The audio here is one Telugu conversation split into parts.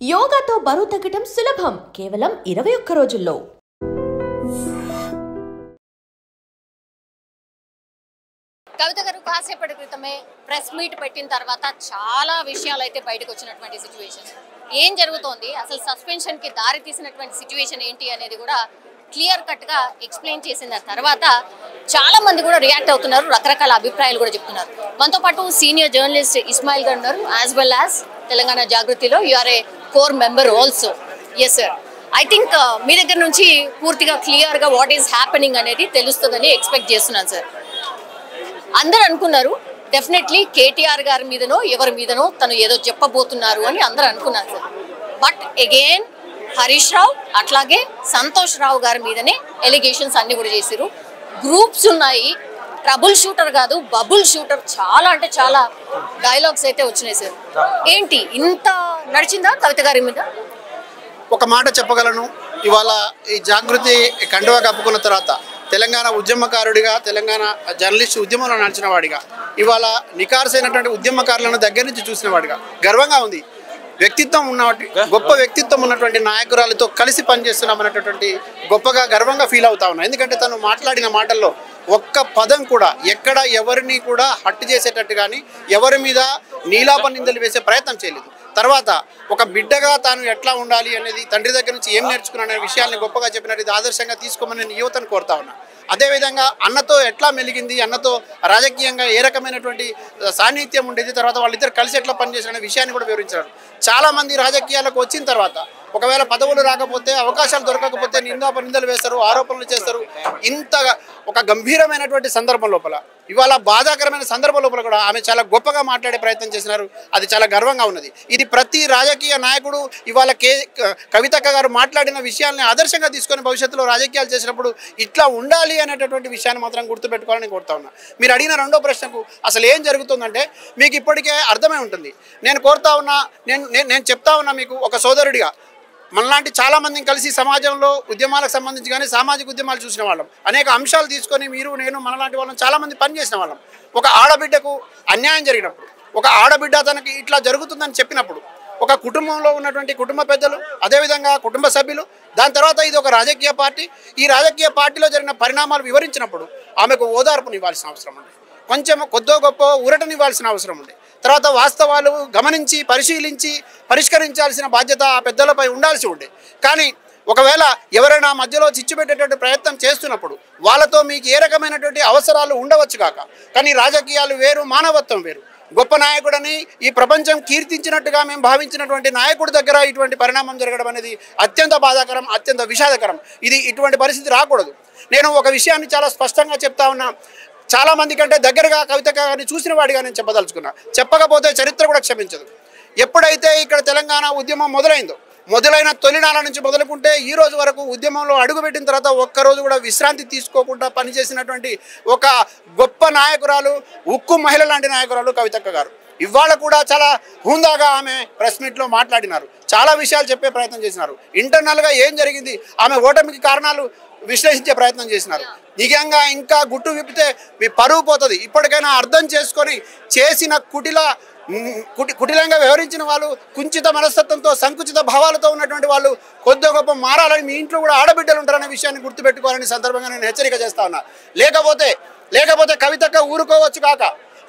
యోగాతో బరువు తగ్గడం సులభం కేవలం 21 రోజుల్లో. కవిత గారు కాసేపటి క్రితమే ప్రెస్ మీట్ పెట్టిన తర్వాత చాలా విషయాలు అయితే బయటకు వచ్చినటువంటి సిచ్యువేషన్ ఏం జరుగుతోంది, అసలు సస్పెన్షన్ కి దారి తీసినటువంటి సిచ్యువేషన్ ఏంటి అనేది కూడా క్లియర్ కట్ గా ఎక్స్ప్లెయిన్ చేసిన తర్వాత చాలా మంది కూడా రియాక్ట్ అవుతున్నారు, రకరకాల అభిప్రాయాలు కూడా చెప్తున్నారు. మనతో పాటు సీనియర్ జర్నలిస్ట్ ఇస్మాయిల్ గారు ఉన్నారు, యాజ్ వెల్ యాజ్ తెలంగాణ జాగృతిలో you are a core member also. Yes sir, I think మీ దగ్గర నుంచి పూర్తిగా క్లియర్ గా వాట్ ఈస్ హ్యాపెనింగ్ అనేది తెలుస్తుందని ఎక్స్పెక్ట్ చేస్తున్నాను సార్. అందరు అనుకున్నారు డెఫినెట్లీ కేటీఆర్ గారి మీదనో ఎవరి మీదనో తను ఏదో చెప్పబోతున్నారు అని అందరు అనుకున్నారు sir. But again Harish Rao అట్లాగే సంతోష్ రావు గారి మీదనే ఎలిగేషన్స్ అన్ని కూడా చేశారు. గ్రూప్స్ ఉన్నాయి, ట్రబుల్ షూటర్ కాదు బబుల్ షూటర్, చాలా అంటే చాలా డైలాగ్స్ అయితే వచ్చినాయి సార్. ఏంటి ఇంత నడిచిందా కవిత గారి మీద? ఒక మాట చెప్పగలను, ఇవాళ ఈ జాగృతి కండువా కప్పుకున్న తర్వాత తెలంగాణ ఉద్యమకారుడిగా, తెలంగాణ జర్నలిస్ట్ ఉద్యమంలో నడిచిన వాడిగా, ఇవాళ నికార్సైనటువంటి ఉద్యమకారులను దగ్గర నుంచి చూసిన వాడిగా గర్వంగా ఉంది. వ్యక్తిత్వం గొప్ప వ్యక్తిత్వం ఉన్నటువంటి నాయకురాలతో కలిసి పనిచేస్తున్నామన్నటువంటి గొప్పగా గర్వంగా ఫీల్ అవుతా ఉన్నా. ఎందుకంటే తను మాట్లాడిన మాటల్లో ఒక్క పదం కూడా ఎక్కడ ఎవరిని కూడా హట్టు చేసేటట్టు కానీ ఎవరి మీద నీలాప నిందలు వేసే ప్రయత్నం చేయలేదు. తర్వాత ఒక బిడ్డగా తాను ఎట్లా ఉండాలి అనేది, తండ్రి దగ్గర నుంచి ఏం నేర్చుకున్నాను అనే విషయాన్ని గొప్పగా చెప్పినట్టు ఇది ఆదర్శంగా తీసుకోమని నేను యువతను కోరుతా ఉన్నా. అదేవిధంగా అన్నతో ఎట్లా మెలిగింది, అన్నతో రాజకీయంగా ఏ రకమైనటువంటి సాన్నిహిత్యం ఉండేది, తర్వాత వాళ్ళిద్దరు కలిసి ఎట్లా పనిచేసిన విషయాన్ని కూడా వివరించారు. చాలామంది రాజకీయాలకు వచ్చిన తర్వాత ఒకవేళ పదవులు రాకపోతే, అవకాశాలు దొరకకపోతే నిందలు వేస్తారు, ఆరోపణలు చేస్తారు. ఇంత ఒక గంభీరమైనటువంటి సందర్భం లోపల, ఇవాళ బాధాకరమైన సందర్భం లోపల కూడా ఆమె చాలా గొప్పగా మాట్లాడే ప్రయత్నం చేసినారు. అది చాలా గర్వంగా ఉన్నది. ఇది ప్రతి రాజకీయ నాయకుడు ఇవాళ కవితక్క గారు మాట్లాడిన విషయాల్ని ఆదర్శంగా తీసుకొని భవిష్యత్తులో రాజకీయాలు చేసినప్పుడు ఇట్లా ఉండాలి అనేటటువంటి విషయాన్ని మాత్రం గుర్తుపెట్టుకోవాలని కోరుతా ఉన్నా. మీరు అడిగిన రెండో ప్రశ్నకు అసలు ఏం జరుగుతుందంటే మీకు ఇప్పటికే అర్థమై ఉంటుంది. నేను కోరుతా ఉన్నా, నేను చెప్తా ఉన్నా మీకు ఒక సోదరుడిగా, మనలాంటి చాలామందిని కలిసి సమాజంలో ఉద్యమాలకు సంబంధించి కానీ సామాజిక ఉద్యమాలు చూసిన వాళ్ళం, అనేక అంశాలు తీసుకొని మీరు నేను మనలాంటి వాళ్ళం చాలామంది పనిచేసిన వాళ్ళం. ఒక ఆడబిడ్డకు అన్యాయం జరిగినప్పుడు, ఒక ఆడబిడ్డ తనకి ఇట్లా జరుగుతుందని చెప్పినప్పుడు, ఒక కుటుంబంలో ఉన్నటువంటి కుటుంబ పెద్దలు, అదేవిధంగా కుటుంబ సభ్యులు, దాని తర్వాత ఇది ఒక రాజకీయ పార్టీ, ఈ రాజకీయ పార్టీలో జరిగిన పరిణామాలు వివరించినప్పుడు ఆమెకు ఓదార్పునివ్వాల్సిన అవసరం ఉంది, కొంచెం కొద్దో గొప్ప ఊరటనివ్వాల్సిన అవసరం ఉంది. తర్వాత వాస్తవాలు గమనించి పరిశీలించి పరిష్కరించాల్సిన బాధ్యత ఆ పెద్దలపై ఉండాల్సి ఉండే. కానీ ఒకవేళ ఎవరైనా మధ్యలో చిచ్చు పెట్టేటువంటి ప్రయత్నం చేస్తున్నప్పుడు వాళ్ళతో మీకు ఏ రకమైనటువంటి అవసరాలు ఉండవచ్చు కాక, కానీ రాజకీయాలు వేరు, మానవత్వం వేరు. గొప్ప నాయకుడని ఈ ప్రపంచం కీర్తించినట్టుగా మేము భావించినటువంటి నాయకుడి దగ్గర ఇటువంటి పరిణామం జరగడం అనేది అత్యంత బాధాకరం, అత్యంత విషాదకరం. ఇది ఇటువంటి పరిస్థితి రాకూడదు. నేను ఒక విషయాన్ని చాలా స్పష్టంగా చెప్తా ఉన్నా. చాలామంది కంటే దగ్గరగా కవిత గారిని చూసిన వాడిగా నేను చెప్పదలుచుకున్నా. చెప్పకపోతే చరిత్ర కూడా క్షమించదు. ఎప్పుడైతే ఇక్కడ తెలంగాణ ఉద్యమం మొదలైన తొలినాల నుంచి మొదలుకుంటే ఈ రోజు వరకు ఉద్యమంలో అడుగుపెట్టిన తర్వాత ఒక్కరోజు కూడా విశ్రాంతి తీసుకోకుండా పనిచేసినటువంటి ఒక గొప్ప నాయకురాలు, ఉక్కు మహిళ లాంటి నాయకురాలు కవితక్క గారు. ఇవాళ కూడా చాలా హుందాగా ఆమె ప్రెస్ మీట్లో మాట్లాడినారు, చాలా విషయాలు చెప్పే ప్రయత్నం చేసినారు. ఇంటర్నల్గా ఏం జరిగింది, ఆమె ఓటమికి కారణాలు విశ్లేషించే ప్రయత్నం చేసినారు. నిజంగా ఇంకా గుట్టు విప్పితే మీ పరువు పోతుంది. ఇప్పటికైనా అర్థం చేసుకొని చేసిన కుటిలంగా వ్యవహరించిన వాళ్ళు, కుంచిత మనస్తత్వంతో సంకుచిత భావాలతో ఉన్నటువంటి వాళ్ళు కొద్ది గొప్ప మారాలని, మీ ఇంట్లో కూడా ఆడబిడ్డలు ఉంటారనే విషయాన్ని గుర్తుపెట్టుకోవాలని సందర్భంగా నేను హెచ్చరిక చేస్తా ఉన్నా. లేకపోతే కవితక్క ఊరుకోవచ్చు కాక,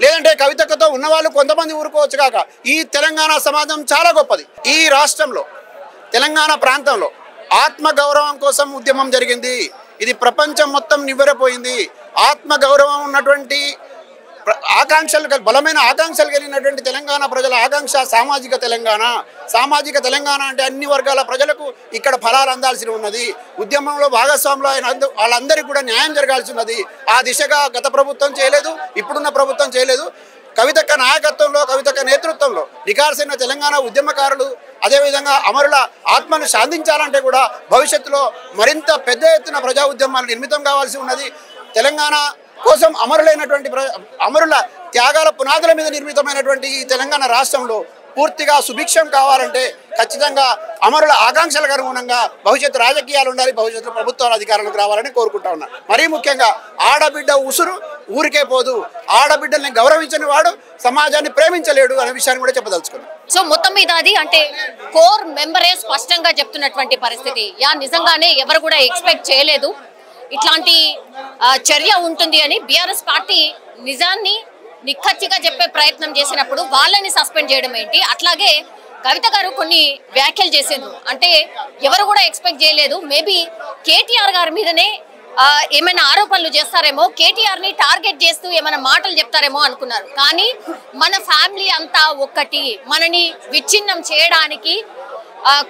లేదంటే కవితక్కతో ఉన్నవాళ్ళు కొంతమంది ఊరుకోవచ్చు కాక, ఈ తెలంగాణ సమాజం చాలా గొప్పది. ఈ రాష్ట్రంలో తెలంగాణ ప్రాంతంలో ఆత్మగౌరవం కోసం ఉద్యమం జరిగింది. ఇది ప్రపంచం మొత్తం నివ్వెరపోయింది. ఆత్మగౌరవం ఉన్నటువంటి ఆకాంక్షలు, బలమైన ఆకాంక్షలు కలిగినటువంటి తెలంగాణ ప్రజల ఆకాంక్ష సామాజిక తెలంగాణ అంటే అన్ని వర్గాల ప్రజలకు ఇక్కడ ఫలాలు అందాల్సి ఉన్నది. ఉద్యమంలో భాగస్వాములు అయిన వాళ్ళందరికీ కూడా న్యాయం జరగాల్సి ఉన్నది. ఆ దిశగా గత ప్రభుత్వం చేయలేదు, ఇప్పుడున్న ప్రభుత్వం చేయలేదు. కవితక్క నాయకత్వంలో, కవితక్క నేతృత్వంలో నికార్సైన తెలంగాణ ఉద్యమకారులు, అదేవిధంగా అమరుల ఆత్మను శాంతించాలంటే కూడా భవిష్యత్తులో మరింత పెద్ద ఎత్తున ప్రజా ఉద్యమాలు నిర్మితం కావాల్సి ఉన్నది. తెలంగాణ కోసం అమరుల త్యాగాల పునాదుల మీద నిర్మితమైనటువంటి ఈ తెలంగాణ రాష్ట్రంలో పూర్తిగా సుభిక్షం కావాలంటే ఖచ్చితంగా అమరుల ఆకాంక్షలకు అనుగుణంగా భవిష్యత్తు రాజకీయాలు ఉండాలి, భవిష్యత్తు ప్రభుత్వాల అధికారంలోకి రావాలని కోరుకుంటా ఉన్నా. మరీ ముఖ్యంగా ఆడబిడ్డ ఉసురు ఊరికే పోదు. ఆడబిడ్డల్ని గౌరవించని వాడు సమాజాన్ని ప్రేమించలేడు అనే విషయాన్ని కూడా చెప్పదలుచుకున్నాను. సో మొత్తం మీద అది అంటే కోర్ మెంబరే స్పష్టంగా చెప్తున్నటువంటి పరిస్థితి. నిజంగానే ఎవరు కూడా ఎక్స్పెక్ట్ చేయలేదు ఇట్లాంటి చర్య ఉంటుంది అని. బీఆర్ఎస్ పార్టీ నిజాన్ని నిక్కచ్చిగా చెప్పే ప్రయత్నం చేసినప్పుడు వాళ్ళని సస్పెండ్ చేయడం ఏంటి? అట్లాగే కవిత గారు కొన్ని వ్యాఖ్యలు చేసేందుకు అంటే ఎవరు కూడా ఎక్స్పెక్ట్ చేయలేదు. మేబీ కేటీఆర్ గారి మీదనే ఏమైనా ఆరోపణలు చేస్తారేమో, కేటీఆర్ ని టార్గెట్ చేస్తూ ఏమైనా మాటలు చెప్తారేమో అనుకున్నారు. కానీ మన ఫ్యామిలీ అంతా ఒక్కటి, మనని విచ్ఛిన్నం చేయడానికి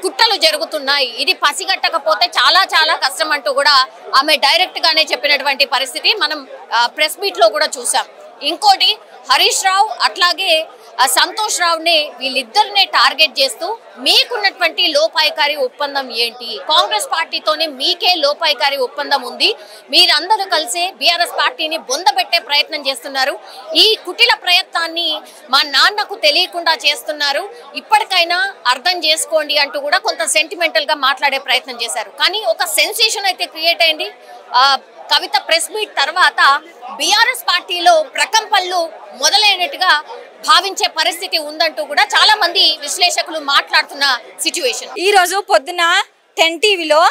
కుట్రలు జరుగుతున్నాయి, ఇది పసిగట్టకపోతే చాలా చాలా కష్టం అంటూ కూడా ఆమె డైరెక్ట్ గానే చెప్పినటువంటి పరిస్థితి మనం ప్రెస్ మీట్ లో కూడా చూసాం. ఇంకోటి హరీష్ రావు అట్లాగే సంతోష్ రావుని వీళ్ళిద్దరినే టార్గెట్ చేస్తూ మీకున్నటువంటి లోపాయికారి ఒప్పందం ఏంటి, కాంగ్రెస్ పార్టీతోనే మీకే లోపాయికారి ఒప్పందం ఉంది, మీరందరూ కలిసే బీఆర్ఎస్ పార్టీని బొందబెట్టే ప్రయత్నం చేస్తున్నారు, ఈ కుటిల ప్రయత్నాన్ని మా నాన్నకు తెలియకుండా చేస్తున్నారు, ఇప్పటికైనా అర్థం చేసుకోండి అంటూ కూడా కొంత సెంటిమెంటల్ గా మాట్లాడే ప్రయత్నం చేశారు. కానీ ఒక సెన్సేషన్ అయితే క్రియేట్ అయింది. కవిత ప్రెస్ మీట్ తర్వాత బీఆర్ఎస్ పార్టీలో ప్రకంపనలు మొదలైనట్టుగా భావించే పరిస్థితి ఉందంటూ కూడా చాలా మంది విశ్లేషకులు మాట్లాడుతున్న సిచ్యువేషన్. ఈ రోజు పొద్దున 10 టీవీలో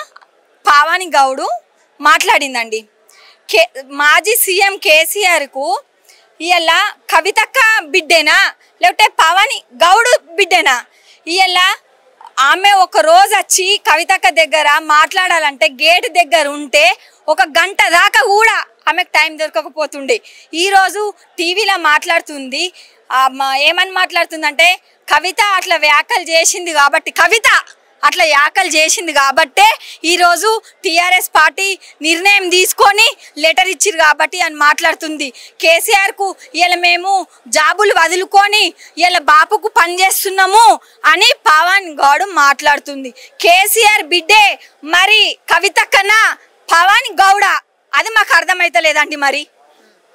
పావాని గౌడ్ మాట్లాడిందండి. మాజీ సీఎం కేసీఆర్ కు ఇలా కవితక్క బిడ్డేనా లేకపోతే పావాని గౌడ్ బిడ్డేనా? ఇలా ఆమె ఒక రోజు వచ్చి కవితక్క దగ్గర మాట్లాడాలంటే గేట్ దగ్గర ఉంటే 1 గంట దాకా కూడా ఆమెకు టైం దొరకకపోతుండే. ఈరోజు టీవీలో మాట్లాడుతుంది. ఏమని మాట్లాడుతుందంటే కవిత అట్లా వ్యాఖ్యలు చేసింది కాబట్టే ఈరోజు టీఆర్ఎస్ పార్టీ నిర్ణయం తీసుకొని లెటర్ ఇచ్చిరు కాబట్టి అని మాట్లాడుతుంది. కేసీఆర్కు ఇలా మేము జాబులు వదులుకొని ఇలా బాపుకు పనిచేస్తున్నాము అని పవన్ గౌడ్ మాట్లాడుతుంది. కేసీఆర్ బిడ్డే మరి కవితక్కనా పవన్ గౌడ? అది మాకు అర్థమైతలేదండి. మరి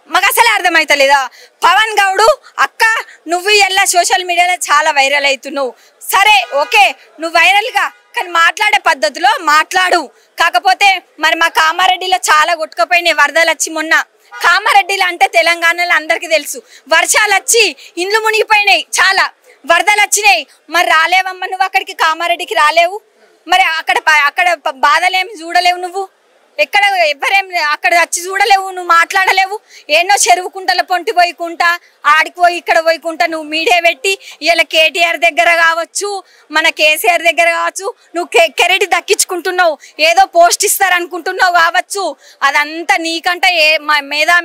మాకు అసలే అర్థమైతలేదా? పవన్ గౌడు అక్క నువ్వు ఇలా సోషల్ మీడియాలో చాలా వైరల్ అవుతున్నావు, సరే ఓకే నువ్వు వైరల్గా కానీ మాట్లాడే పద్ధతిలో మాట్లాడు. కాకపోతే మరి మా కామారెడ్డిలో చాలా కొట్టుకుపోయినాయి వరదలు వచ్చి. మొన్న కామారెడ్డిలో అంటే తెలంగాణలో అందరికీ తెలుసు, వర్షాలు వచ్చి ఇండ్లు మునిగిపోయినాయి, చాలా వరదలు వచ్చినాయి. మరి రాలేవమ్మా నువ్వు అక్కడికి, కామారెడ్డికి రాలేవు. మరి అక్కడ బాధలేమి చూడలేవు నువ్వు, ఎక్కడ ఎవరేం అక్కడ వచ్చి చూడలేవు, నువ్వు మాట్లాడలేవు. ఎన్నో చెరువు కుంటల పొంటి పోయికుంటా ఆడికి పోయి ఇక్కడ పోయికుంటా నువ్వు మీడియా పెట్టి ఇలా కేటీఆర్ దగ్గర కావచ్చు మన కేసీఆర్ దగ్గర కావచ్చు నువ్వు కెరెడి దక్కించుకుంటున్నావు, ఏదో పోస్ట్ ఇస్తారనుకుంటున్నావు కావచ్చు. అదంతా నీకంటే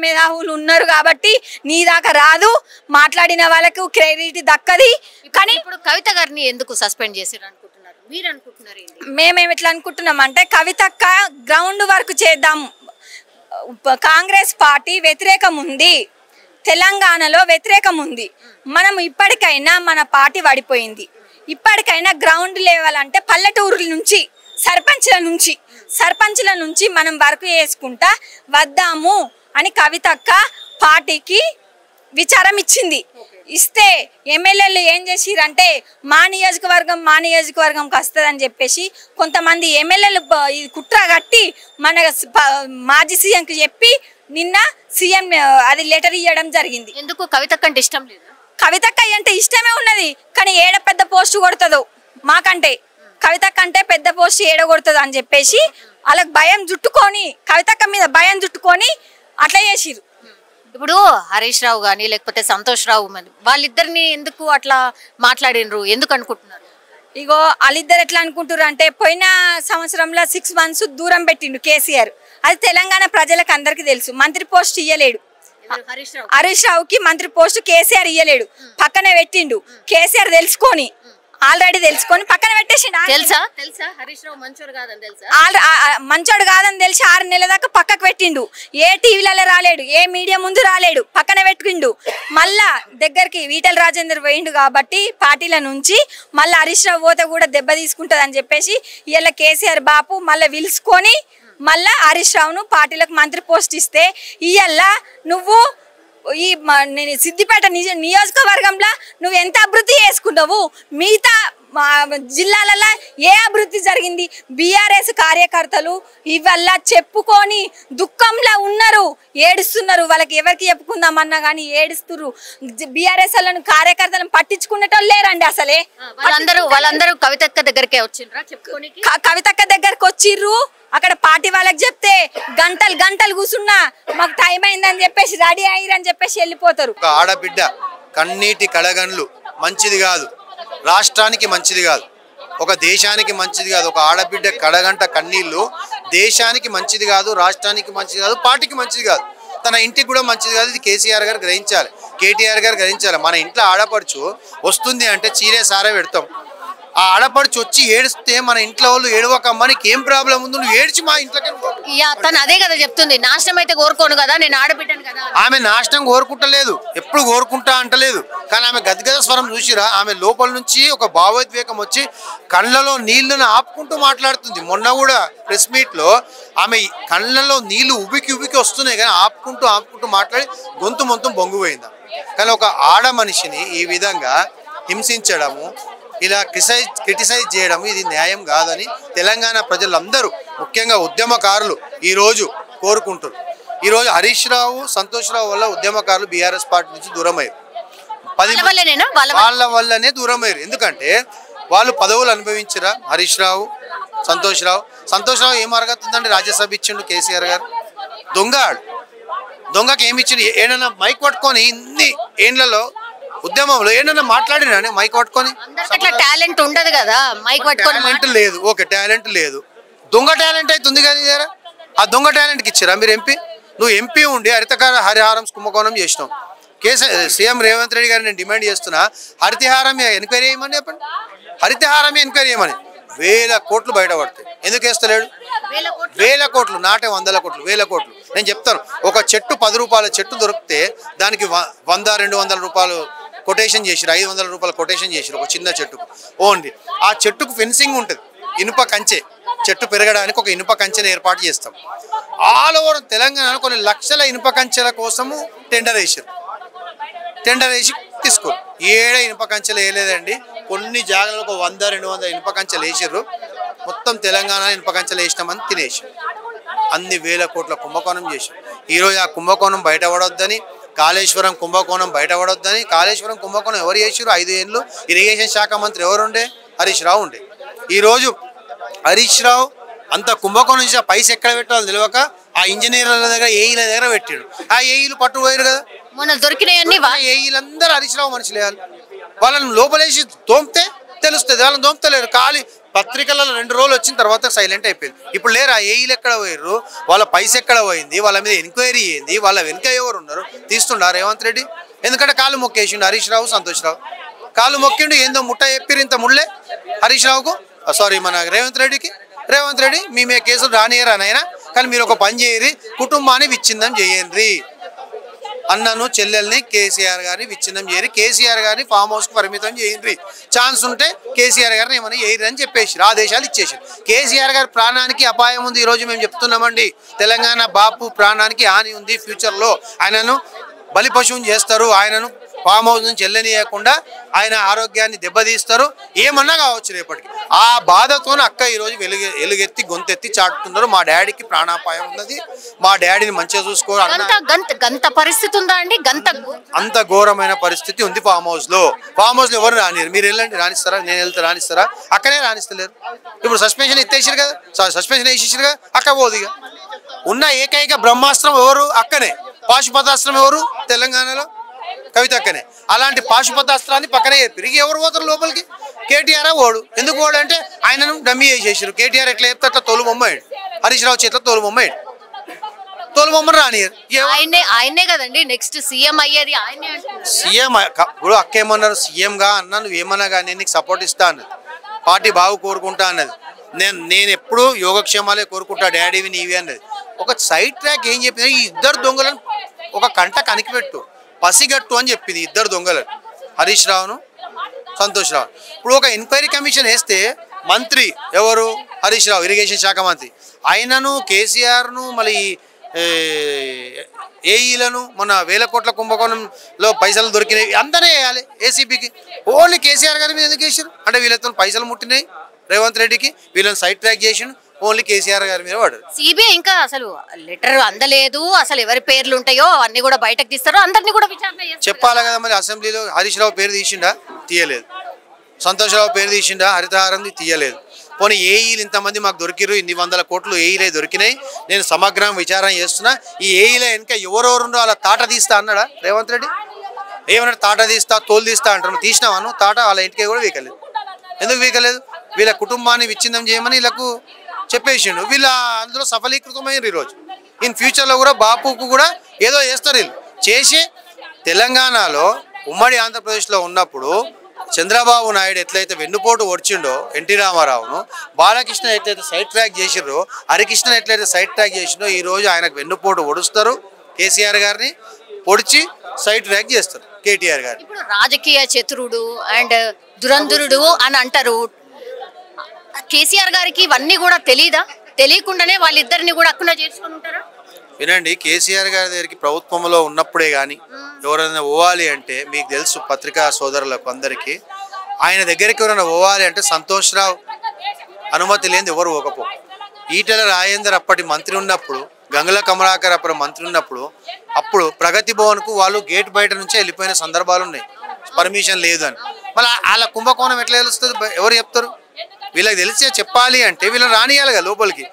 మేధావులు ఉన్నారు కాబట్టి నీ దాకా రాదు, మాట్లాడిన వాళ్ళకు క్రెడిట్ దక్కది. కానీ ఇప్పుడు కవిత గారిని ఎందుకు సస్పెండ్ చేశారు అనుకుంటున్నారు మీరు? అనుకుంటున్నారు మేమేమి ఎట్లా అనుకుంటున్నాం అంటే కవితక్క గ్రౌండ్ వర్క్ చేద్దాం, కాంగ్రెస్ పార్టీ వ్యతిరేకం ఉంది, తెలంగాణలో వ్యతిరేకం ఉంది, మనం ఇప్పటికైనా మన పార్టీ పడిపోయింది, ఇప్పటికైనా గ్రౌండ్ లెవెల్ అంటే పల్లెటూరుల నుంచి సర్పంచ్ల నుంచి మనం వర్క్ చేసుకుంటా వద్దాము అని కవితక్క పార్టీకి విచారం ఇచ్చింది. ఇస్తే ఎమ్మెల్యేలు ఏం చేసిరంటే మా నియోజకవర్గంకి వస్తుందని చెప్పేసి కొంతమంది ఎమ్మెల్యేలు కుట్ర కట్టి మన మాజీ సీఎంకి చెప్పి నిన్న సీఎం అది లెటర్ ఇవ్వడం జరిగింది. ఎందుకు కవితక్క అంటే ఇష్టం లేదు? కవితక్క అంటే ఇష్టమే ఉన్నది కానీ ఏడ పెద్ద పోస్టు కొడుతుందో మాకంటే, కవితక్క అంటే పెద్ద పోస్టు ఏడ కొడుతుందో అని చెప్పేసి వాళ్ళకి భయం జుట్టుకొని, కవితక్క మీద భయం జుట్టుకొని అట్లా చేసిరు. ఇప్పుడు హరీష్ రావు గానీ లేకపోతే సంతోష్ రావు వాళ్ళిద్దరిని ఎందుకు అట్లా మాట్లాడినరు, ఎందుకు అనుకుంటున్నారు? ఇగో వాళ్ళిద్దరు ఎట్లా అనుకుంటారు అంటే పోయిన సంవత్సరంలో 6 months దూరం పెట్టిండు కేసీఆర్. అది తెలంగాణ ప్రజలకు అందరికి తెలుసు. మంత్రి పోస్ట్ ఇయ్యలేడు హరీష్ రావుకి, మంత్రి పోస్ట్ కేసీఆర్ ఇయ్యలేడు, పక్కనే పెట్టిండు. కేసీఆర్ ఆల్రెడీ తెలుసుకొని పక్కన పెట్టేసిండు. మంచోడు కాదని తెలిసి 6 నెలల దాకా పక్కకు పెట్టిండు. ఏ టీవీలలో రాలేడు, ఏ మీడియా ముందు రాలేడు, పక్కన పెట్టిండు. మళ్ళా దగ్గరికి ఈటెల రాజేందర్ పోయిండు కాబట్టి పార్టీల నుంచి మళ్ళీ హరీష్ రావు పోతే కూడా దెబ్బ తీసుకుంటది అని చెప్పేసి ఇలా కేసీఆర్ బాపు మళ్ళీ పిలుచుకొని మళ్ళా హరీష్ రావును పార్టీలకు మంత్రి పోస్ట్ ఇస్తే ఇయ్యాల నువ్వు ఈ సిద్దిపేట నియోజకవర్గంలో నువ్వు ఎంత అభివృద్ధి చేసుకున్నావు, మిగతా మా జిల్లాలలో ఏ అభివృద్ధి జరిగింది? బీఆర్ఎస్ కార్యకర్తలు ఇవల్ల చెప్పుకొని దుఃఖంలో ఉన్నారు, ఏడుస్తున్నారు. వాళ్ళకి ఎవరికి చెప్పుకుందామన్నా కానీ ఏడుస్తున్నారు. బీఆర్ఎస్ వాళ్ళను కార్యకర్తలను పట్టించుకునేటోళ్ళు లేరండి అసలే. వాళ్ళందరూ కవితక్క దగ్గరికే వచ్చిండ్రా చెప్పుకోనికి? కవితక్క దగ్గరకు వచ్చిర్రు. అక్కడ పార్టీ వాళ్ళకి చెప్తే గంటలు గంటలు కూర్చున్నా మాకు టైం అయిందని చెప్పేసి రెడీ అయ్యిరని చెప్పేసి వెళ్ళిపోతారు. ఆడబిడ్డ కన్నీటి కడగండ్లు మంచిది కాదు, రాష్ట్రానికి మంచిది కాదు, ఒక దేశానికి మంచిది కాదు. ఒక ఆడబిడ్డ కడగంట కన్నీళ్ళు దేశానికి మంచిది కాదు, రాష్ట్రానికి మంచిది కాదు, పార్టీకి మంచిది కాదు, తన ఇంటికి కూడా మంచిది కాదు. ఇది కేసీఆర్ గారు గ్రహించాలి, కేటీఆర్ గారు గ్రహించాలి. మన ఇంట్లో ఆడపడుచు వస్తుంది అంటే చీరే సారే పెడతాం. ఆ ఆడపడుచు వచ్చి ఏడిస్తే మన ఇంట్లో వాళ్ళు ఏడవకమ్మా నీకు ఏం ప్రాబ్లం ఉంది, నువ్వు ఏడ్చి మా ఇంట్లోకి. తను అదే కదా చెప్తుంది, నాశనం అయితే కోరుకోను కదా, నేను ఆడబిడ్డను కదా. ఆమె నాశనం కోరుకుంటలేదు, ఎప్పుడు కోరుకుంటా అంటలేదు. కానీ ఆమె గద్గద స్వరం చూసిరా, ఆమె లోపల నుంచి ఒక భావోద్వేగం వచ్చి కళ్ళలో నీళ్లను ఆపుకుంటూ మాట్లాడుతుంది. మొన్న కూడా ప్రెస్ మీట్ లో ఆమె కళ్ళలో నీళ్లు ఉబికి ఉబికి వస్తున్నాయి కానీ ఆపుకుంటూ మాట్లాడి గొంతు మొత్తం బొంగిపోయింది. కానీ ఒక ఆడ మనిషిని ఈ విధంగా హింసించడము, ఇలా క్రిటిసైజ్ చేయడం ఇది న్యాయం కాదని తెలంగాణ ప్రజలందరూ ముఖ్యంగా ఉద్యమకారులు ఈరోజు కోరుకుంటారు. ఈరోజు హరీష్ రావు, సంతోష్ రావు వల్ల ఉద్యమకారులు బీఆర్ఎస్ పార్టీ నుంచి దూరమయ్యారు. వాళ్ళ వల్లనే దూరమయ్యారు. ఎందుకంటే వాళ్ళు పదవులు అనుభవించరా. హరీష్ రావు, సంతోష్ రావు ఏం అరగతుందండి? రాజ్యసభ ఇచ్చిండు కేసీఆర్ గారు. దొంగకి ఏమి ఇచ్చిండు? ఏడన్నా మైక్ పట్టుకొని ఇన్ని ఏండ్లలో ఉద్యమంలో ఏదన్నా మాట్లాడినా మైక్ పట్టుకొని? టాలెంట్ ఉండదు కదా, మైక్ పట్టుకొని. టాలెంట్ లేదు, ఓకే టాలెంట్ లేదు, దొంగ టాలెంట్ అయితే ఉంది కదా. ఆ దొంగ టాలెంట్కి ఇచ్చారా మీరు ఎంపీ? నువ్వు ఎంపీ ఉండి హరితహారం కుంభకోణం చేసినావు. సీఎం రేవంత్ రెడ్డి గారిని నేను డిమాండ్ చేస్తున్నా, హరితహారం ఎంక్వైరీ చేయమని చెప్పండి. హరితహారం ఎంక్వైరీ చేయమని. 1000 కోట్లు బయటపడతాయి. ఎందుకు వేస్తలేడు? 1000 కోట్లు, నాటే 100 కోట్లు, 1000 కోట్లు. నేను చెప్తాను, ఒక చెట్టు 10 రూపాయల చెట్టు దొరికితే దానికి 100-200 రూపాయలు కొటేషన్ చేసిరు, 500 రూపాయల కొటేషన్ చేసిరు ఒక చిన్న చెట్టుకు. ఓన్లీ ఆ చెట్టుకు ఫెన్సింగ్ ఉంటుంది, ఇనుప కంచె. చెట్టు పెరగడానికి ఒక ఇనుప కంచెను ఏర్పాటు చేస్తాం. ఆల్ ఓవర్ తెలంగాణలో కొన్ని లక్షల ఇనుప కంచెల కోసము టెండర్ వేసి తీసుకో. ఇనుప కంచెలు వేయలేదండి. కొన్ని జాగాలలో ఒక 100-200 ఇనుప కంచెలు వేసిర్రు. మొత్తం తెలంగాణ ఇనుప కంచెలు వేసినామని తినేసి అన్ని 1000 కోట్ల కుంభకోణం చేశారు. ఈరోజు ఆ కుంభకోణం బయటపడొద్దని, కాళేశ్వరం కుంభకోణం బయటపడొద్దని. కాళేశ్వరం కుంభకోణం ఎవరు చేసారు? 5 ఏళ్ళు ఇరిగేషన్ శాఖ మంత్రి ఎవరుండే? హరీష్ రావు ఉండే. ఈరోజు హరీష్ రావు అంత కుంభకోణం చేసి పైసలు ఎక్కడ పెట్టాలో తెలియక ఆ ఇంజనీర్ల దగ్గర, ఏఈల దగ్గర పెట్టాడు. ఆ ఏఈలు పట్టుపోయారు కదా. మొన్న దొరికినాయన్ని ఏఈలందరూ హరీష్ రావు మనుషులు వేయాలి. వాళ్ళని లోపలేసి తోమితే తెలుస్తుంది, వాళ్ళని తోముతలేరు. ఖాళీ పత్రికలలో 2 రోజులు వచ్చిన తర్వాత సైలెంట్ అయిపోయింది. ఇప్పుడు లేరు. ఆ ఏఈలు ఎక్కడ పోయారు? వాళ్ళ పైస ఎక్కడ పోయింది? వాళ్ళ మీద ఎంక్వైరీ అయింది? వాళ్ళ వెనుక ఎవరు ఉన్నారు? తీస్తుండ రేవంత్ రెడ్డి. ఎందుకంటే కాళ్ళు మొక్కేసిండు హరీష్ రావు, సంతోష్ రావు కాళ్ళు మొక్కిండు. ఏందో ముట్ట చెప్పిరు ఇంత ముళ్ళే హరీష్ రావుకు, సారీ మన రేవంత్ రెడ్డికి. రేవంత్ రెడ్డి మీ మీద కేసులు రానియరా నాయన, కానీ మీరు ఒక పని చేయరి, కుటుంబాన్ని విచ్ఛిన్నం చేయండి. అన్నను చెల్లెల్ని కేసీఆర్ గారిని విచ్ఛిన్నం చేయరు, కేసీఆర్ గారిని ఫామ్ హౌస్కి పరిమితం చేయండి. ఛాన్స్ ఉంటే కేసీఆర్ గారిని ఏమైనా చేయరు అని చెప్పేసి ఆదేశాలు ఇచ్చేసారు. కేసీఆర్ గారి ప్రాణానికి అపాయం ఉంది. ఈరోజు మేము చెప్తున్నామండి, తెలంగాణ బాపు ప్రాణానికి హాని ఉంది. ఫ్యూచర్లో ఆయనను బలి పశువుని చేస్తారు, ఆయనను ఫామ్ హౌస్ నుంచి వెళ్ళనీయకుండా ఆయన ఆరోగ్యాన్ని దెబ్బతీస్తారు. ఏమన్నా కావచ్చు రేపటికి. ఆ బాధతో అక్క ఈరోజు ఎలుగెత్తి గొంతెత్తి చాటుతున్నారు. మా డాడీకి ప్రాణాపాయం ఉన్నది, మా డాడీని మంచిగా చూసుకోరు. గంత పరిస్థితి ఉందా అండి? అంత ఘోరమైన పరిస్థితి ఉంది ఫామ్ హౌస్ లో. ఫామ్ హౌస్ లో ఎవరు రానియరు. మీరు వెళ్ళండి, రాణిస్తారా? నేను వెళ్తే రాణిస్తారా? అక్కనే రాణిస్తలేరు. ఇప్పుడు సస్పెన్షన్ ఎత్తేసారు కదా, సస్పెన్షన్ వేసేసారు కదా, అక్క పోదు. ఇక ఉన్న ఏకైక బ్రహ్మాస్త్రం ఎవరు? అక్కనే. పాశుపతాస్త్రం ఎవరు? తెలంగాణలో కవితక్కనే. అలాంటి పాశుపతాస్త్రాన్ని పక్కనే చెప్పారు. ఎవరు పోతారు లోపలికి? కేటీఆర్ ఓడు. ఎందుకు ఓడు అంటే ఆయనను డమ్మీ చేసేసారు. కేటీఆర్ ఎట్లా చెప్తే అట్లా తోలు బొమ్మాడు. హరీష్ రావు చేతిలో తోలు బొమ్మాడు. తోలు బొమ్మను రానియరు. ఆయనే కదండి నెక్స్ట్ సీఎం అయ్యేది. సీఎం ఇప్పుడు అక్క ఏమన్నారు? సీఎంగా అన్నా నువ్వేమన్నా కానీ నీకు సపోర్ట్ ఇస్తా అన్నది, పార్టీ బాగు కోరుకుంటా అన్నది. నేను ఎప్పుడు యోగక్షేమాలే కోరుకుంటా, డాడీవి నీవి అన్నది. ఒక సైడ్ ట్రాక్ ఏం చెప్పింది? ఈ 2 దొంగలను ఒక కంట కనికిపెట్టు, పసిగట్టు అని చెప్పింది. 2 దొంగలను, హరీష్ రావును, సంతోష్ రావు. ఇప్పుడు ఒక ఎంక్వైరీ కమిషన్ వేస్తే మంత్రి ఎవరు? హరీష్ రావు, ఇరిగేషన్ శాఖ మంత్రి. ఆయనను కేసీఆర్ను మళ్ళీ ఏఈలను మన వేల కోట్ల కుంభకోణంలో పైసలు దొరికినాయి అందరే వేయాలి ఏసీబీకి. ఓన్లీ కేసీఆర్ గారి మీద ఎందుకు వేసారు అంటే వీళ్ళతో పైసలు ముట్టినాయి రేవంత్ రెడ్డికి, వీళ్ళని సైడ్ ట్రాక్ చేసిండు, ఓన్లీ కేసీఆర్ గారి మీద వాడు. సిబిఐ ఇంకా అసలు లెటర్ అందలేదు, అసలు ఎవరి పేర్లు ఉంటాయో అవన్నీ కూడా బయటకు తీస్తారో అందరినీ కూడా విచారణ చెప్పాలి కదా. మరి అసెంబ్లీలో హరీష్ రావు పేరు తీసిండా? తీయలేదు. సంతోష్ రావు పేరు తీసిండా? హరితహారంది తీయలేదు. పోనీ ఏఈలు ఇంతమంది మాకు దొరికిరు, ఇన్ని 100 కోట్లు ఏఈలే దొరికినాయి, నేను సమగ్రం విచారణ చేస్తున్నా, ఈ ఏఈలే వెనక ఎవరెవరుండో అలా తాట తీస్తా అన్నాడా రేవంత్ రెడ్డి? ఏమన్నాడు? తాట తీస్తా, తోలు తీస్తా అంటారు. తీసినావాను తాట? వాళ్ళ ఇంటికి కూడా వీకలేదు. ఎందుకు వీకలేదు? వీళ్ళ కుటుంబాన్ని విచ్ఛిన్నం చేయమని వీళ్ళకు చెప్పేసిండు. వీళ్ళ అందులో సఫలీకృతమైనరు. ఈరోజు ఇన్ ఫ్యూచర్లో కూడా బాపుకు కూడా ఏదో చేస్తారు. వీళ్ళు చేసి తెలంగాణలో ఉమ్మడి ఆంధ్రప్రదేశ్లో ఉన్నప్పుడు చంద్రబాబు నాయుడు ఎట్లయితే వెన్నుపోటు ఒడిచిండో ఎన్టీ రామారావును, బాలకృష్ణ ఎట్లయితే సైడ్ ట్రాక్ చేసిండ్రో, హరికృష్ణ ఎట్లయితే సైడ్ ట్రాక్ చేసిండో ఈరోజు ఆయనకు వెన్నుపోటు ఒడుస్తారు. కేసీఆర్ గారిని పొడిచి సైడ్ ట్రాక్ చేస్తారు కేటీఆర్ గారు. ఇప్పుడు రాజకీయ చతురుడు అండ్ దురంధరుడు అని అంటారు. కేసీఆర్ గారికి ఇవన్నీ కూడా తెలీదా? తెలియకుండానే వాళ్ళిద్దరిని కూడా అక్కున చేర్చుకొని ఉంటారా? వినండి, కేసీఆర్ గారి దగ్గరికి ప్రభుత్వంలో ఉన్నప్పుడే కానీ ఎవరైనా పోవాలి అంటే మీకు తెలుసు, పత్రికా సోదరులకు అందరికీ ఆయన దగ్గరికి ఎవరైనా పోవాలి అంటే సంతోష్ రావు అనుమతి లేని ఎవరు పోకపో. ఈటెల రాజేందర్ అప్పటి మంత్రి ఉన్నప్పుడు, గంగుల కమలాకర్ అప్పుడు మంత్రి ఉన్నప్పుడు, అప్పుడు ప్రగతి భవన్కు వాళ్ళు గేట్ బయట నుంచే వెళ్ళిపోయిన సందర్భాలు ఉన్నాయి, పర్మిషన్ లేదు అని. మళ్ళీ వాళ్ళ కుంభకోణం ఎట్లా తెలుస్తుంది? ఎవరు చెప్తారు? వీళ్ళకి తెలిసే చెప్పాలి అంటే వీళ్ళని రానియాలి కదా లోపలికి.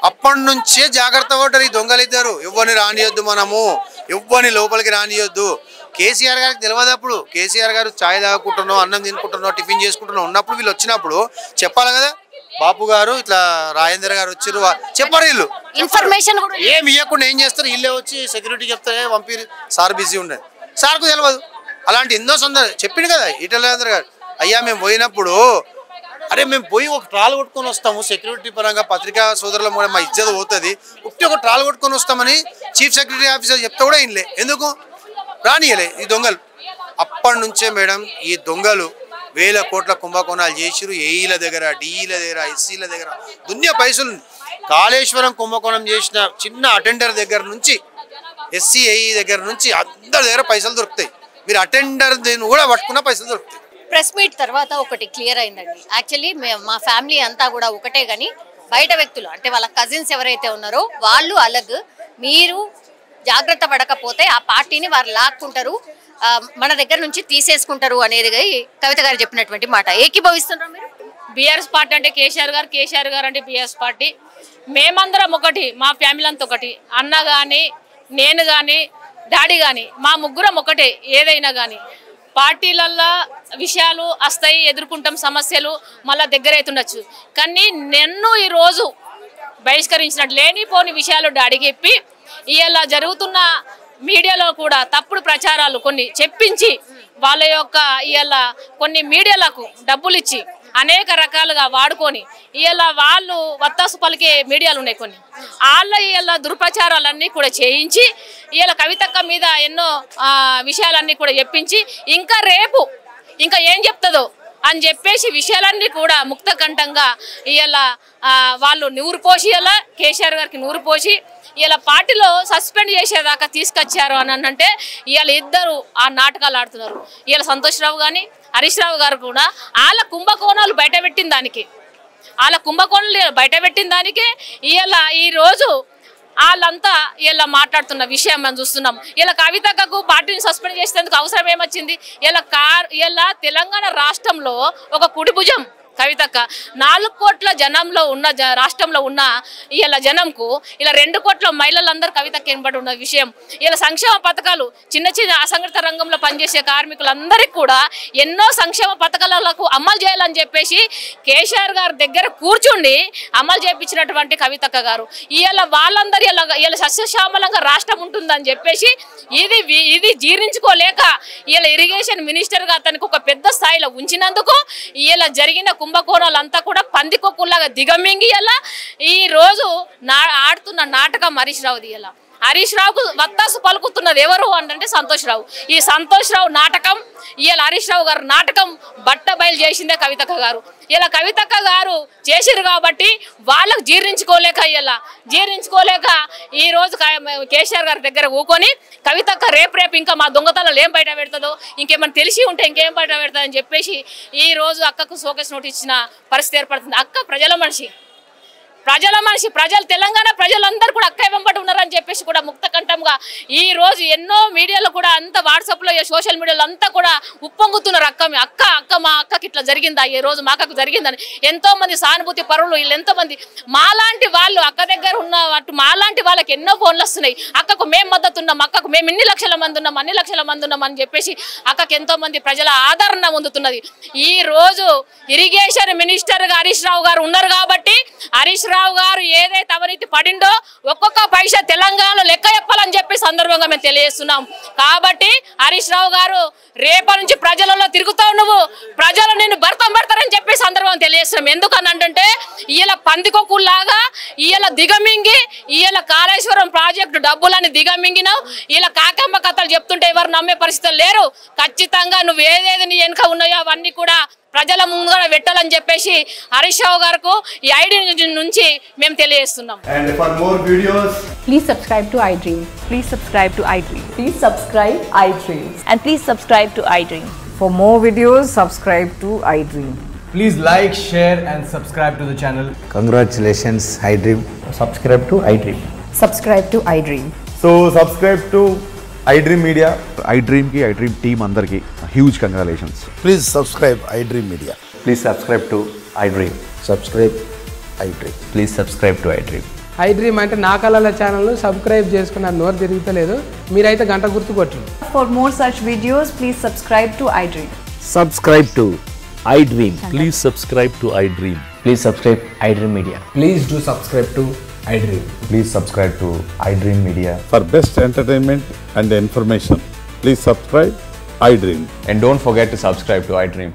అప్పటి నుంచే జాగ్రత్త పడ్డారు ఈ దొంగలిద్దరు. ఎవరిని రానియొద్దు, మనము ఎవరిని లోపలికి రానియొద్దు. కేసీఆర్ గారికి తెలియదు. అప్పుడు కేసీఆర్ గారు ఛాయ్ తాగుకుంటున్నాం, అన్నం తినుకుంటున్నాం, టిఫిన్ చేసుకుంటున్నాం ఉన్నప్పుడు వీళ్ళు వచ్చినప్పుడు చెప్పాలి కదా, బాపు గారు ఇట్లా రాజేందర్ గారు వచ్చారు చెప్పారు. వీళ్ళు ఇన్ఫర్మేషన్ ఏమి ఇవ్వకుండా ఏం చేస్తారు? వీళ్ళే వచ్చి సెక్యూరిటీ చెప్తారే పంపిరు, సార్ బిజీ ఉండదు, సార్కు తెలియదు. అలాంటి ఎన్నో సందర్భాలు చెప్పిండు కదా ఈటెల రాజేందర్ గారు. అయ్యా మేము పోయినప్పుడు అరే మేము పోయి ఒక ట్రాల్ కొట్టుకొని వస్తాము, సెక్యూరిటీ పరంగా పత్రికా సోదరుల కూడా మా ఇజ్జత పోతుంది, ఉట్టి ఒక ట్రాల్ కొట్టుకొని వస్తామని చీఫ్ సెక్రటరీ ఆఫీసర్ చెప్తే కూడా ఇన్లే. ఎందుకు రానియలే ఈ దొంగలు? అప్పటి నుంచే మేడం ఈ దొంగలు వేల కోట్ల కుంభకోణాలు చేసిరు. ఏఈల దగ్గర, డిఈల దగ్గర, ఎస్సీల దగ్గర దునియా పైసలు. కాళేశ్వరం కుంభకోణం చేసిన చిన్న అటెండర్ దగ్గర నుంచి ఎస్సీ ఏఈ దగ్గర నుంచి అందరి దగ్గర పైసలు దొరుకుతాయి. మీరు అటెండర్ దీన్ని కూడా పట్టుకున్న పైసలు దొరుకుతాయి. ప్రెస్ మీట్ తర్వాత ఒకటి క్లియర్ అయిందండి. యాక్చువల్లీ మా ఫ్యామిలీ అంతా కూడా ఒకటే, కానీ బయట వ్యక్తులు అంటే వాళ్ళ కజిన్స్ ఎవరైతే ఉన్నారో వాళ్ళు అలగ్. మీరు జాగ్రత్త పడకపోతే ఆ పార్టీని వారు లాక్కుంటారు, మన దగ్గర నుంచి తీసేసుకుంటారు అనేది కవిత గారు చెప్పినటువంటి మాట. ఏకీభవిస్తున్నారు మీరు? బీఆర్ఎస్ పార్టీ అంటే కేసీఆర్ గారు, కేసీఆర్ గారు అంటే బీఆర్ఎస్ పార్టీ. మేమందరం ఒకటి, మా ఫ్యామిలీ అంతా ఒకటి. అన్న కానీ, నేను కానీ, డాడీ కానీ, మా ముగ్గురం ఒకటే. ఏదైనా కానీ పార్టీలల్లో విషయాలు వస్తాయి, ఎదుర్కొంటాం సమస్యలు, మళ్ళీ దగ్గర అవుతుండొచ్చు. కానీ నన్ను ఈరోజు బహిష్కరించినట్టు లేనిపోని విషయాలు డాడీకి చెప్పి ఇలా జరుగుతున్న మీడియాలో కూడా తప్పుడు ప్రచారాలు కొన్ని చెప్పించి వాళ్ళ యొక్క ఇలా కొన్ని మీడియాలకు డబ్బులు ఇచ్చి అనేక రకాలుగా వాడుకొని ఇలా వాళ్ళు వత్తాసు పలికే మీడియాలు ఉన్నాయి కొన్ని, వాళ్ళ ఇలా దుర్ప్రచారాలన్నీ కూడా చేయించి ఇలా కవితక్క మీద ఎన్నో విషయాలన్నీ కూడా చెప్పించి ఇంకా రేపు ఇంకా ఏం చెప్తుందో అని చెప్పేసి విషయాలన్నీ కూడా ముక్తకంఠంగా ఇలా వాళ్ళు నూరు పోసి ఇలా కేసీఆర్ గారికి నూరు పోసి ఇలా పార్టీలో సస్పెండ్ చేసేదాకా తీసుకొచ్చారు అని అంటే ఇవాళ ఇద్దరు ఆ నాటకాలు ఆడుతున్నారు. ఇవాళ సంతోష్ రావు కానీ హరీష్ రావు గారు కూడా వాళ్ళ కుంభకోణాలు బయటపెట్టిన దానికి, వాళ్ళ కుంభకోణాలు బయటపెట్టిన దానికే ఇవాళ ఈరోజు వాళ్ళంతా ఇలా మాట్లాడుతున్న విషయం మనం చూస్తున్నాం. ఇలా కవితకు పార్టీని సస్పెండ్ చేసేందుకు అవసరం ఏమొచ్చింది? ఇలా తెలంగాణ రాష్ట్రంలో ఒక కుడి భుజం కవితక్క 4 కోట్ల జనంలో ఉన్న రాష్ట్రంలో ఉన్న ఇలా జనంకు ఇలా 2 కోట్ల మహిళలందరూ కవితక్క వెనబడి ఉన్న విషయం. ఇలా సంక్షేమ పథకాలు చిన్న చిన్న అసంఘటిత రంగంలో పనిచేసే కార్మికులందరికీ కూడా ఎన్నో సంక్షేమ పథకాలకు అమలు చేయాలని చెప్పేసి కేసీఆర్ గారి దగ్గర కూర్చుండి అమలు చేయించినటువంటి కవితక్క గారు ఇలా వాళ్ళందరూ ఇలా సస్యశ్యామలంగా రాష్ట్రం ఉంటుందని చెప్పేసి ఇది జీర్ణించుకోలేక ఇలా ఇరిగేషన్ మినిస్టర్గా అతనికి ఒక పెద్ద స్థాయిలో ఉంచినందుకు ఇలా జరిగిన కుంభకోణాలంతా కూడా పందికొక్కులాగా దిగమింగి ఇలా ఈ రోజు ఆడుతున్న నాటకం హరీష్ రావుది. ఇలా హరీష్ రావుకు వత్తాసు పలుకుతున్నది ఎవరు అంటే సంతోష్ రావు. ఈ సంతోష్ రావు నాటకం ఇవాళ హరీష్ రావు గారు నాటకం బట్ట బయలు చేసిందే కవితక్క గారు. ఇలా కవితక్క గారు చేసిరు కాబట్టి వాళ్ళకు జీర్ణించుకోలేక ఈ రోజు కేసీఆర్ గారి దగ్గర ఊకొని కవితక్క రేపు ఇంకా మా దొంగతనాలు ఏం బయట పెడతాదో, ఇంకేమైనా తెలిసి ఉంటే ఇంకేం బయట పెడతా అని చెప్పేసి ఈ రోజు అక్కకు సోకేస్ నోటీస్ ఇచ్చిన పరిస్థితి ఏర్పడుతుంది. అక్క ప్రజల మనిషి, ప్రజలు తెలంగాణ ప్రజలందరూ కూడా అక్క వెంబడి ఉన్నారని చెప్పేసి కూడా ముక్తకంఠంగా ఈ రోజు ఎన్నో మీడియాలో కూడా అంత వాట్సాప్లో సోషల్ మీడియాలో అంతా కూడా ఉప్పొంగుతున్నారు. అక్క మా అక్కకి ఇట్లా జరిగిందా, ఈ రోజు మా అక్కకు జరిగిందని ఎంతో మంది సానుభూతి పరులు వీళ్ళు ఎంతో మంది మాలాంటి వాళ్ళు అక్క దగ్గర ఉన్న అటు మాలాంటి వాళ్ళకి ఎన్నో ఫోన్లు వస్తున్నాయి. అక్కకు మేము మద్దతు ఉన్నాం, అక్కకు మేము అన్ని లక్షల మంది ఉన్నాం అని చెప్పేసి అక్కకి ఎంతో మంది ప్రజల ఆదరణ పొందుతున్నది. ఈ రోజు ఇరిగేషన్ మినిస్టర్ గా హరీష్ రావు గారు ఉన్నారు కాబట్టి హరీష్ రావు గారు ఏదైతే అవినీతి పడిండో ఒక్కొక్క పైసా తెలంగాణలో లెక్క చెప్పాలని చెప్పి సందర్భంగా మేము తెలియజేస్తున్నాం. కాబట్టి హరీష్ రావు గారు రేపటి నుంచి ప్రజలలో తిరుగుతావు, నువ్వు ప్రజలు నిన్ను భర్తం పెడతారని చెప్పి సందర్భంగా తెలియజేస్తున్నాం. ఎందుకనంటే ఇవాళ పందికొక్కులాగా ఇవాళ దిగమింగి ఇవాళ కాళేశ్వరం ప్రాజెక్టు డబ్బులని దిగమింగినావు. ఇలా కాకమ్మ కథలు చెప్తుంటే ఎవరు నమ్మే పరిస్థితులు లేరు. ఖచ్చితంగా నువ్వు ఏదేది నీ వెనుక ఉన్నాయో అవన్నీ కూడా ప్రజల ముందుగా పెట్టాలని చెప్పేసి హరీష్ రావు గారికి ఈ ఐడి నుంచి మేము తెలియజేస్తున్నాం. And for more videos, please subscribe to iDream. Please subscribe to iDream. Please subscribe iDream. And please subscribe to iDream. For more videos, subscribe to iDream. please like, share and subscribe to the channel. Congratulations, iDream. Subscribe to iDream. Subscribe to iDream. So subscribe to iDream Media. iDream ki iDream team andarki huge congratulations. Please subscribe iDream Media. Please subscribe to iDream. Subscribe iDream. Please subscribe to iDream. iDream అంటే నా కళల ఛానల్ సబ్స్క్రైబ్ చేసుకున్నారు, నోరు తిరుగుతలేదు, మీరైతే గంట గుర్తు కొట్టండి. For more such videos, please subscribe to iDream. Subscribe to iDream. Please subscribe to iDream. Please subscribe iDream Media. Please do subscribe to iDream. Please subscribe to iDream Media. For best entertainment and information, please subscribe iDream. And don't forget to subscribe to iDream.